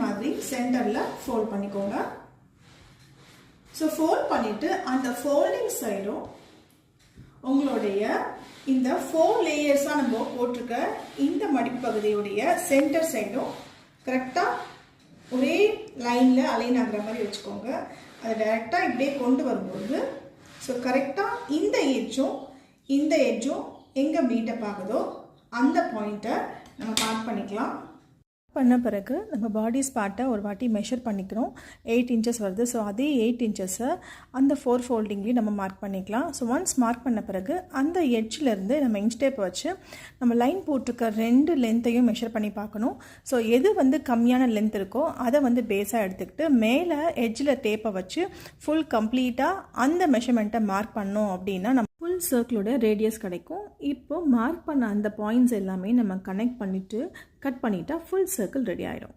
மாதிரி சென்டரில் ஃபோல்ட் பண்ணிக்கோங்க. ஸோ ஃபோல்ட் பண்ணிவிட்டு அந்த ஃபோல்டிங் சைடும் உங்களுடைய இந்த 4 லேயர்ஸாக நம்ம போட்டிருக்க இந்த மடிப்பு பகுதியுடைய சென்டர் சைடும் கரெக்டாக ஒரே லைனில் அலைன் ஆகிற மாதிரி வச்சுக்கோங்க. அதை டைரெக்டாக இப்படியே கொண்டு வரும்போது ஸோ கரெக்டாக இந்த எட்ஜும் எங்கே மீட்டப் ஆகுதோ அந்த பாயிண்ட்டை நம்ம மார்க் பண்ணிக்கலாம். பண்ண பிறகு நம்ம பாடி ஸ்பாட்டை ஒரு வாட்டி மெஷர் பண்ணிக்கிறோம். 8 inches வருது. ஸோ அதே 8 inches அந்த 4 ஃபோல்டிங்லேயும் நம்ம மார்க் பண்ணிக்கலாம். ஸோ ஒன்ஸ் மார்க் பண்ண பிறகு அந்த எட்ஜிலேருந்து நம்ம இன்ச் டேப் வச்சு நம்ம லைன் போட்டிருக்க 2 லென்த்தையும் மெஷர் பண்ணி பார்க்கணும். ஸோ எது கம்மியான லென்த் இருக்கோ அதை பேஸாக எடுத்துக்கிட்டு மேலே எட்ஜில் டேப்பை வச்சு ஃபுல் கம்ப்ளீட்டாக அந்த மெஷர்மெண்ட்டை மார்க் பண்ணோம் அப்படின்னா நம்ம ஃபுல் சர்க்கிளோட ரேடியஸ் கிடைக்கும். இப்போ மார்க் பண்ண அந்த பாயிண்ட்ஸ் எல்லாமே நம்ம கனெக்ட் பண்ணிவிட்டு கட் பண்ணிட்டா ஃபுல் சர்க்கிள் ரெடி ஆகிடும்.